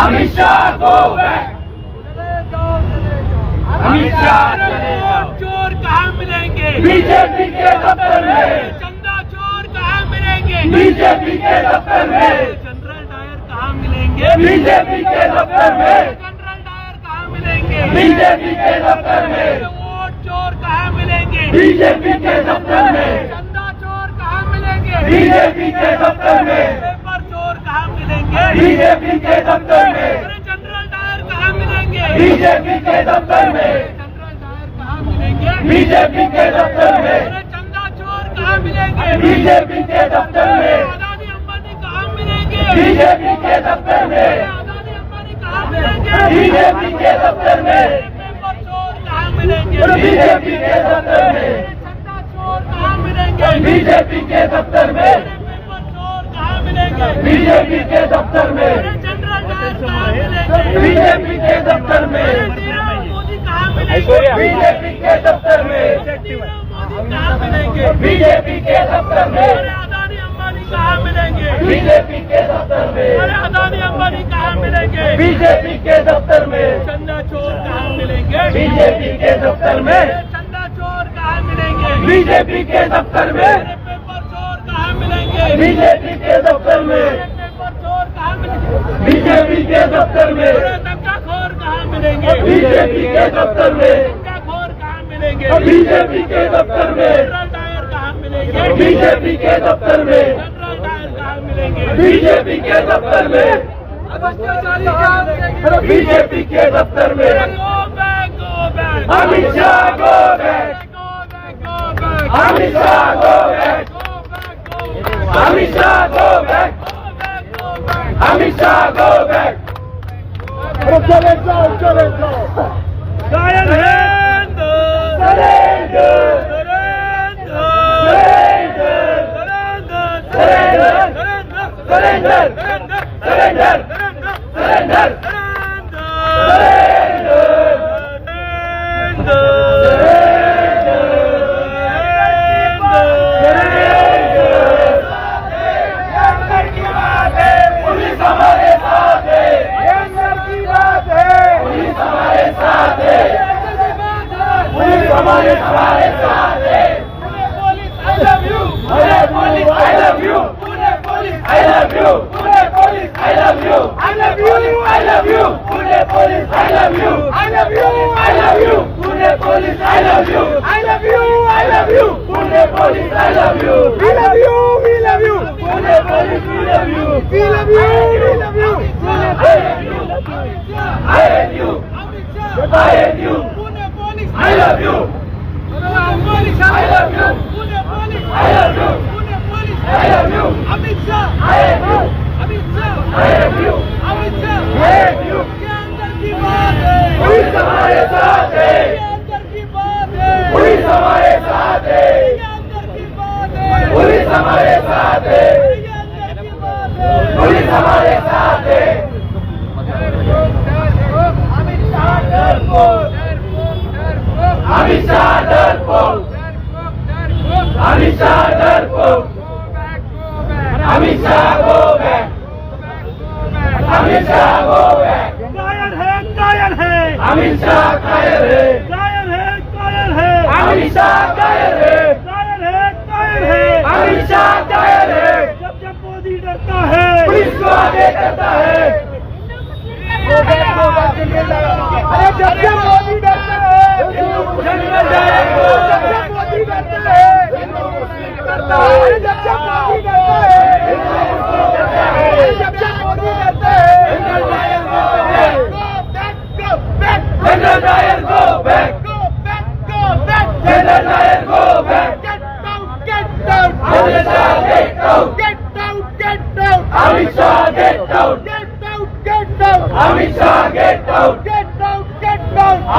अमित शाह गो back, Amit Shah चोर कहाँ मिलेंगे? बीजेपी के दफ्तर में, चंदा चोर कहाँ मिलेंगे? बीजेपी के दफ्तर में, जनरल डायर कहाँ मिलेंगे? बीजेपी के दफ्तर में, जनरल डायर कहाँ मिलेंगे? बीजेपी के दफ्तर में, वोट चोर कहाँ मिलेंगे? बीजेपी के दफ्तर में, चंदा चोर कहाँ मिलेंगे? बीजेपी के दफ्तर में, पेपर चोर कहाँ मिलेंगे? बीजेपी के दफ्तर में, जनरल डायर कहाँ मिलेंगे? बीजेपी के दफ्तर में, जनरल डायर कहाँ मिलेंगे? बीजेपी के दफ्तर में, चंदा चोर कहाँ मिलेंगे? बीजेपी के दफ्तर में, अदानी अंबानी कहाँ मिलेंगे? बीजेपी के दफ्तर में, अदानी अंबानी कहाँ मिलेंगे? बीजेपी के दफ्तर में, पेपर चोर कहाँ मिलेंगे? बीजेपी के दफ्तर में, चंदा चोर कहाँ मिलेंगे? बीजेपी के दफ्तर में, पेपर चोर कहाँ मिलेंगे? बीजेपी के दफ्तर में, जनरल डायर कहाँ मिलेंगे? बीजेपी के दफ्तर में, नीरव मोदी कहाँ मिलेंगे? बीजेपी के दफ्तर में, नीरव मोदी कहाँ मिलेंगे? बीजेपी के दफ्तर में, अदानी अंबानी कहाँ मिलेंगे? बीजेपी के दफ्तर में, अदानी अंबानी कहाँ मिलेंगे? बीजेपी के दफ्तर में, चंदा चोर कहाँ मिलेंगे? बीजेपी के दफ्तर में, चंदा चोर कहाँ मिलेंगे? बीजेपी के दफ्तर में, पेपर चोर कहाँ मिलेंगे? बीजेपी के दफ्तर में, पेपर चोर कहाँ मिलेंगे? बीजेपी के दफ्तर में, दंगाखोर कहाँ मिलेंगे? बीजेपी के दफ्तर में, दंगाखोर कहाँ मिलेंगे? बीजेपी के दफ्तर में, जनरल डायर कहाँ मिलेंगे? बीजेपी के दफ्तर में, जनरल डायर कहाँ मिलेंगे? बीजेपी के दफ्तर में, बीजेपी के दफ्तर में, गो back go back Amit Shah गो back, go back go back Amit Shah गो बैक, अमित शाह गो back, Amit Shah go back. चले जाओ, चले जाओ। Lion hand! Surrender! Surrender! Surrender! Surrender! Police हमारे साथ है, की बात है, पुलिस हमारे साथ है, पुलिस हमारे साथ है। I love you, police I love you, police I love you, police I love you, I love you, I love you, police I love you, I love you, I love you, police I love you, I love you, I love you, police I love you, I love you, we love you, police we love you, we love you, we love you, I hate you, I hate you, I hate you, I love you, I love you, I love you, I love you, Amit Shah I hate you, Amit Shah I hate you, Amit Shah I hate you, के अंदर की बात है, police हमारे साथ है, के अंदर की बात है, पुलिस हमारे साथ है, के अंदर की बात है, पुलिस हमारे साथ है, के अंदर की बात है, पुलिस हमारे साथ है। अमित शाह डरपोक अमित शाह डरपोक, अमित शाह डरपोक, अमित शाह गो back, Amit Shah go back, कायल है, कायल है, अमित शाह कायल है, कायल है, कायल है, अमित शाह कायल है, कायल है, कायल है, अमित शाह कायल है। जब जब मोदी डरता है, पुलिस को आगे करता है, अरे जब जब मोदी डरता है, जनरल डायर को, जब जब मोदी डरता है, अरे जब जब मोदी डरता है, अरे जब जब मोदी डरता है, General Dyer go back, General Dyer go back, Amit Shah get out, Amit Shah get out, Amit Shah get out,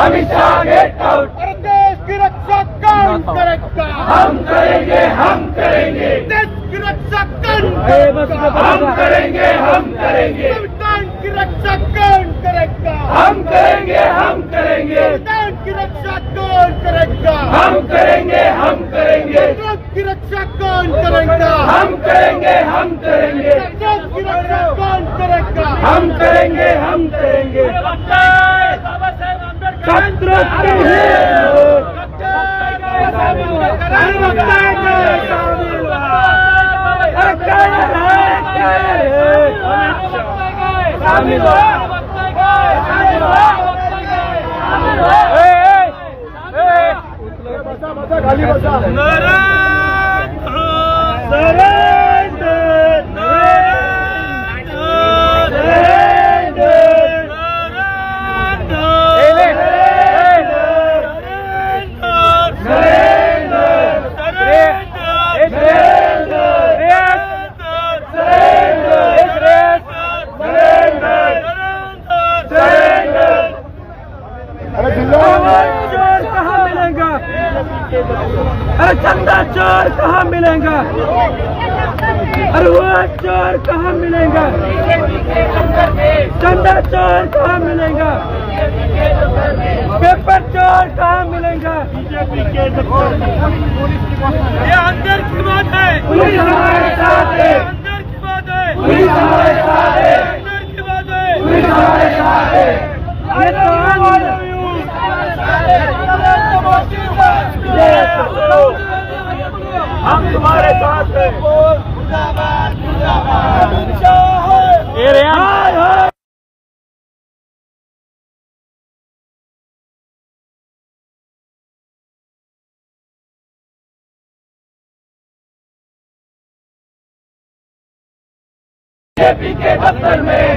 Amit Shah get out. देश की रक्षा कौन करेगा? हम करेंगे, हम करेंगे, देश की रक्षा कौन करेगा? हम करेंगे, हम करेंगे, संविधान की रक्षा कौन करेगा? हम करेंगे, हम करेंगे, संविधान की रक्षा कौन करेगा? हम करेंगे, हम करेंगे, देश की रक्षा कौन करेगा? हम करेंगे, हम करेंगे, देश की रक्षा कौन करेगा? हम करेंगे, हम खाली बसा चोर कहाँ मिलेगा? अरे चंदा चोर कहाँ मिलेगा? अरे वो चोर कहाँ मिलेगा? चंदा चोर कहाँ मिलेगा? पेपर चोर कहाँ मिलेगा? ये अंदर की बात है, पुलिस हमारे साथ है। अंदर की बात है, पुलिस हमारे साथ है। अंदर की बात है, पुलिस हमारे साथ है। ये तो हम तुम्हारे साथ हैं। बीजेपी के दफ्तर में,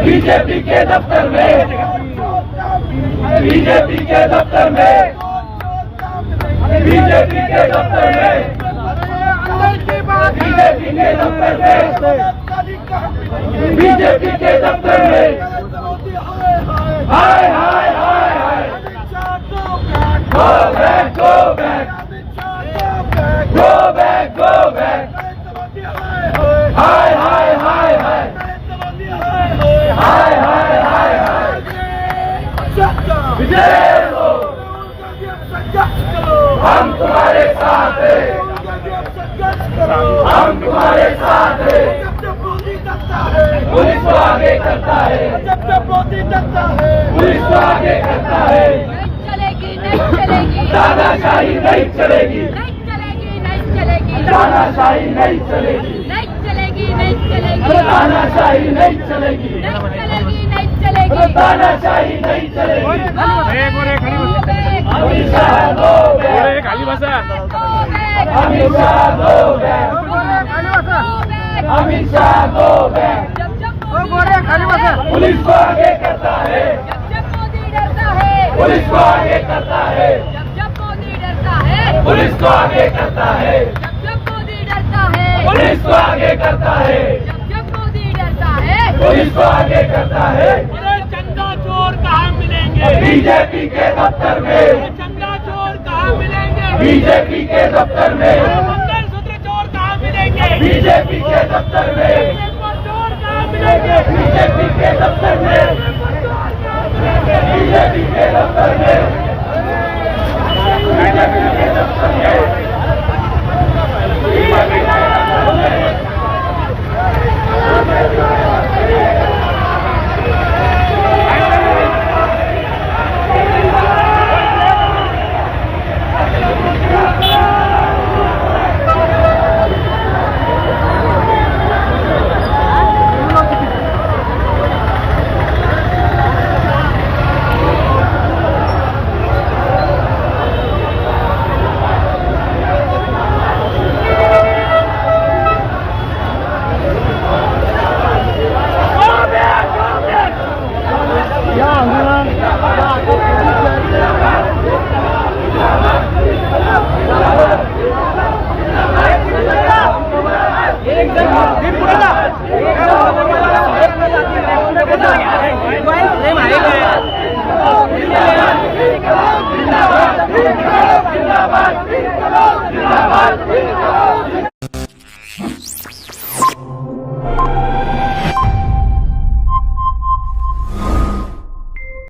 बीजेपी के दफ्तर में, बीजेपी के दफ्तर में, बीजेपी के दफ्तर में, बीजेपी के दफ्तर में, बीजेपी के दफ्तर में, हाय हाय हाय हाय, go back go back, go back go back, हाय हाय हाय हाय, हाय हाय हाय हाय, विजय हो, हम तुम्हारे साथ हैं, हम तुम्हारे साथ हैं। पुलिस को आगे करता है, पुलिस को आगे करता है। नहीं चलेगी, नहीं चलेगी, तानाशाही नहीं चलेगी, नहीं चलेगी, नहीं चलेगी, तानाशाही नहीं चलेगी, नहीं चलेगी, नहीं चलेगी, तानाशाही नहीं चलेगी, नहीं चलेगी, नहीं चलेगी, तानाशाही नहीं चलेगी। अमित शाह गो बैक, अमित शाह गो back, Amit Shah go back. Police को आगे करता है, जब मोदी डरता है, पुलिस को आगे करता है, जब मोदी डरता है, पुलिस को आगे करता है, जब मोदी डरता है, पुलिस को आगे करता है, जब मोदी डरता है, पुलिस को आगे करता है। चंदा चोर कहाँ मिलेंगे? बीजेपी के दफ्तर में, चंदा चोर कहाँ मिलेंगे? बीजेपी के दफ्तर में, मंगलसूत्र चोर कहाँ मिलेंगे? बीजेपी के दफ्तर में, पेपर चोर कहाँ मिलेंगे? बीजेपी के दफ्तर में, बीजेपी के दफ्तर में।